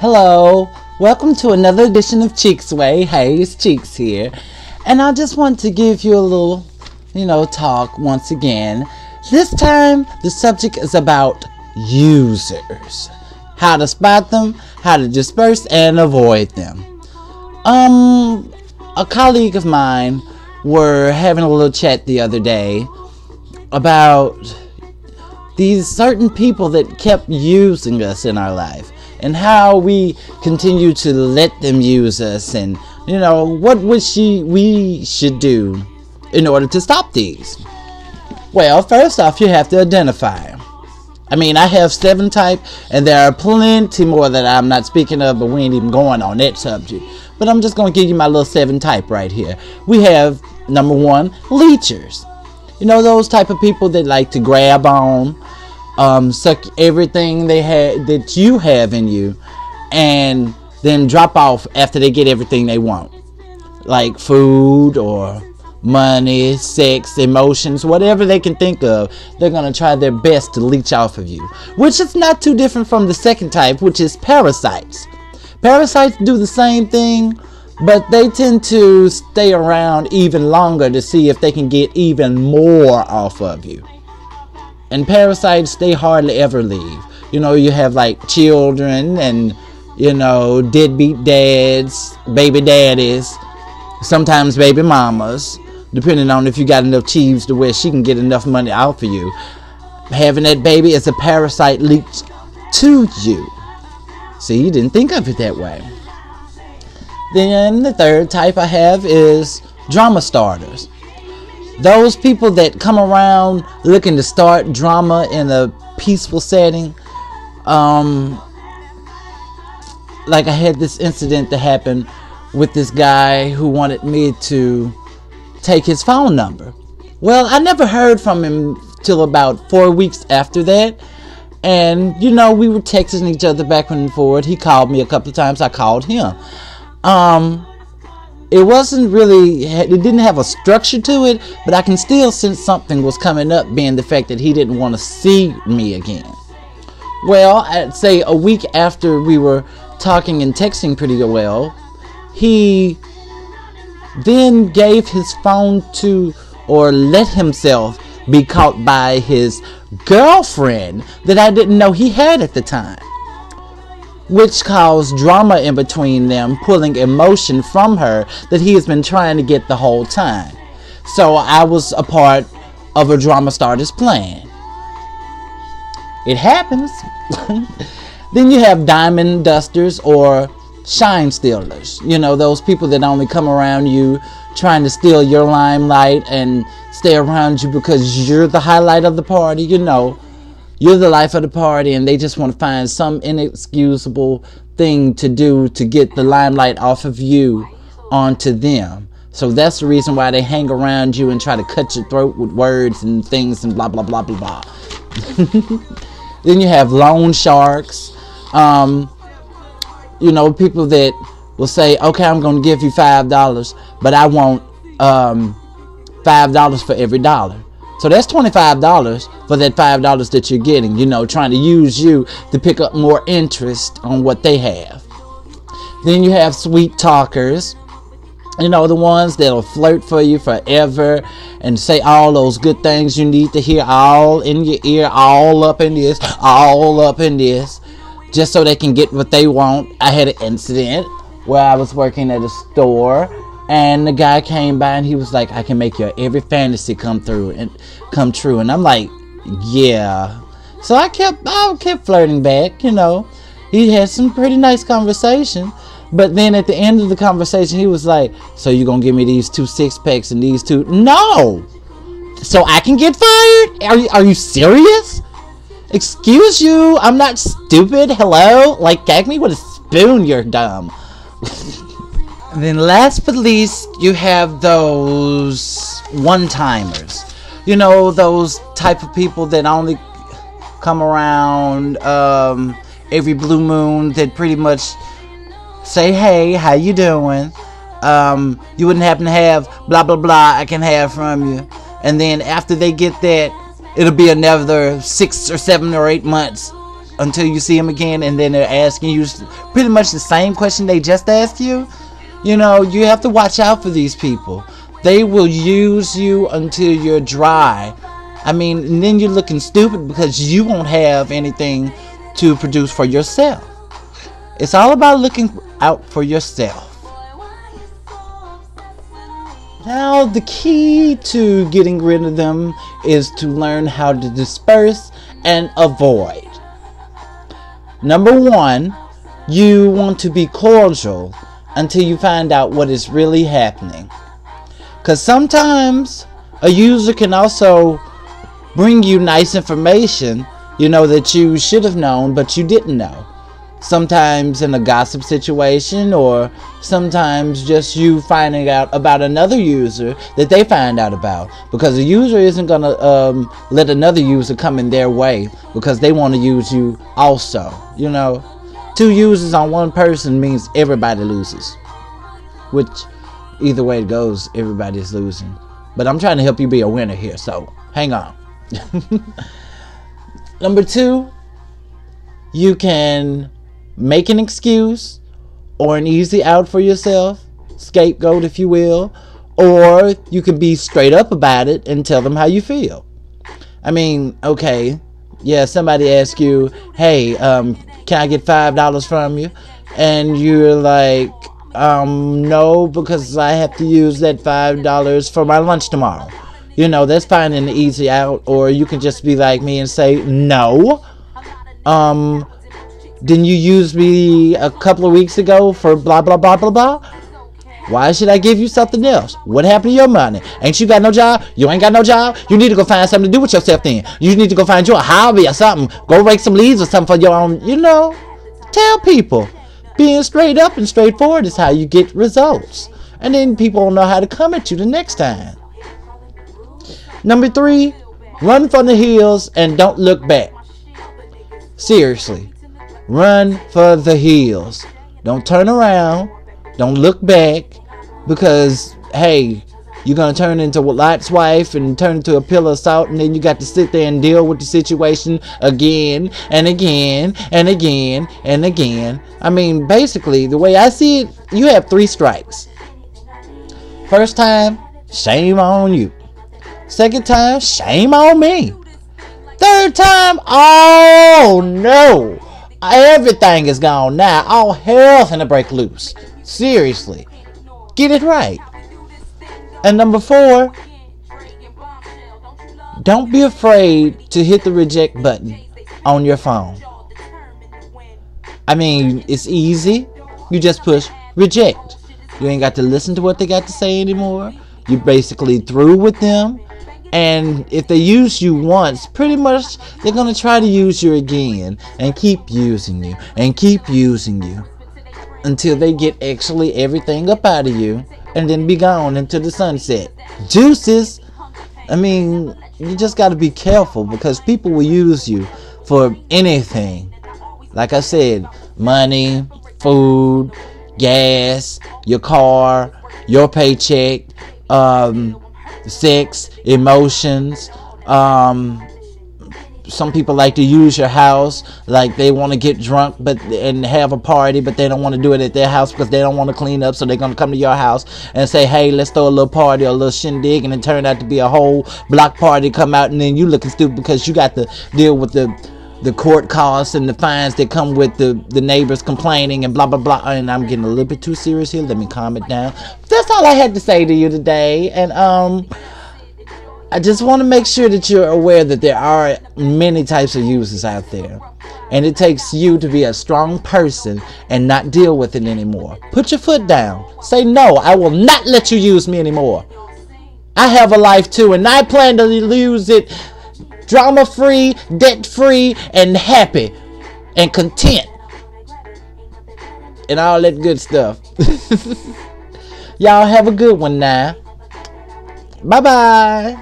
Hello, welcome to another edition of Cheeks Way. Hey, it's Cheeks here. And I just want to give you a little, talk once again. This time, the subject is about users. How to spot them, how to disperse and avoid them. A colleague of mine were having a little chat the other day about these certain people that kept using us in our life and how we continue to let them use us, and what we should do in order to stop these. Well, first off, you have to identify them. I have 7 type, and there are plenty more that I'm not speaking of, but we ain't even going on that subject. But I'm just going to give you my little 7 type right here. We have, number 1, leechers. Those type of people that like to grab on, suck everything that you have in you, and then drop off after they get everything they want. Like food or money, sex, emotions, whatever they can think of, they're going to try their best to leech off of you. Which is not too different from the second type, which is parasites. Parasites do the same thing, but they tend to stay around even longer to see if they can get even more off of you. And parasites, they hardly ever leave. You have like children and, deadbeat dads, baby daddies, sometimes baby mamas, depending on if you got enough cheese to where she can get enough money out for you. Having that baby is a parasite leaked to you. See, you didn't think of it that way. Then the third type I have is drama starters. Those people that come around looking to start drama in a peaceful setting. Like I had this incident that happened with this guy who wanted me to take his phone number. Well, I never heard from him till about 4 weeks after that. And, we were texting each other back and forth. He called me a couple of times. I called him. It wasn't really, it didn't have a structure to it, but I can still sense something was coming up, being the fact that he didn't want to see me again. Well, I'd say a week after we were talking and texting pretty well, he then gave his phone to, or let himself be caught by his girlfriend that I didn't know he had at the time, which caused drama in between them, pulling emotion from her that he has been trying to get the whole time. So I was a part of a drama starter's plan. It happens. Then you have diamond dusters or shine stealers. Those people that only come around you trying to steal your limelight and stay around you because you're the highlight of the party. You're the life of the party, and they just want to find some inexcusable thing to do to get the limelight off of you onto them. So that's the reason why they hang around you and try to cut your throat with words and things and blah, blah, blah, blah, blah. Then you have loan sharks. People that will say, okay, I'm going to give you $5, but I want $5 for every dollar. So that's $25 for that $5 that you're getting, trying to use you to pick up more interest on what they have. Then you have sweet talkers, the ones that'll flirt for you forever and say all those good things you need to hear all in your ear, all up in this, just so they can get what they want. I had an incident where I was working at a store, and the guy came by and he was like, I can make your every fantasy come true. And I'm like, yeah. So I kept flirting back, He had some pretty nice conversation. But then at the end of the conversation, he was like, so you gonna give me these 2 6-packs and these 2? No! So I can get fired? Are you serious? Excuse you, I'm not stupid. Hello? Like, gag me with a spoon, you're dumb. And then last but least, you have those one-timers. Those type of people that only come around every blue moon, that pretty much say, hey, how you doing? You wouldn't happen to have blah, blah, blah I can have from you. And then after they get that, it'll be another 6 or 7 or 8 months until you see them again, and then they're asking you pretty much the same question they just asked you. You know, you have to watch out for these people. They will use you until you're dry. I mean, and then you're looking stupid because you won't have anything to produce for yourself. It's all about looking out for yourself. Now, the key to getting rid of them is to learn how to disperse and avoid. Number one, you want to be cordial until you find out what is really happening. Because sometimes a user can also bring you nice information, you know, that you should have known, but you didn't know. Sometimes in a gossip situation, or sometimes just you finding out about another user that they find out about. Because a user isn't going to let another user come in their way because they want to use you also. You know, 2 users on 1 person means everybody loses. Which, either way it goes, everybody's losing. But I'm trying to help you be a winner here, so hang on. Number 2, you can make an excuse or an easy out for yourself, scapegoat if you will, or you can be straight up about it and tell them how you feel. I mean, okay, yeah, somebody asks you, hey, can I get $5 from you? And you're like, no, because I have to use that $5 for my lunch tomorrow. You know, that's finding an easy out. Or you can just be like me and say, no. Didn't you use me a couple of weeks ago for blah, blah, blah, blah, blah? Why should I give you something else? What happened to your money? Ain't you got no job? You ain't got no job? You need to go find something to do with yourself then. You need to go find your hobby or something. Go rake some leaves or something for your own, you know. Tell people. Being straight up and straightforward is how you get results. And then people will know how to come at you the next time. Number 3, run for the hills and don't look back. Seriously. Run for the hills. Don't turn around. Don't look back. Because, hey, you're going to turn into Lot's wife and turn into a pillar of salt. And then you got to sit there and deal with the situation again and again and again and again. I mean, basically, the way I see it, you have 3 strikes. First time, shame on you. Second time, shame on me. Third time, oh no. Everything is gone now. All hell's gonna break loose. Seriously. Get it right. And number 4, don't be afraid to hit the reject button on your phone. I mean, it's easy. You just push reject. You ain't got to listen to what they got to say anymore. You basically through with them. And if they use you once, pretty much they're going to try to use you again and keep using you and keep using you until they get actually everything up out of you and then be gone into the sunset. Deuces. I mean, you just got to be careful because people will use you for anything. Like I said, money, food, gas, your car, your paycheck, sex, emotions. Some people like to use your house, like they want to get drunk and have a party, but they don't want to do it at their house because they don't want to clean up, so they're going to come to your house and say, hey, let's throw a little party or a little shindig, and it turned out to be a whole block party come out, and then you looking stupid because you got to deal with the court costs and the fines that come with the neighbors complaining and blah blah blah. And I'm getting a little bit too serious here. Let me calm it down. That's all I had to say to you today. And I just want to make sure that you're aware that there are many types of users out there. And it takes you to be a strong person and not deal with it anymore. Put your foot down. Say, no, I will not let you use me anymore. I have a life too, and I plan to lose it drama-free, debt-free, and happy, and content. And all that good stuff. Y'all have a good one now. Bye-bye.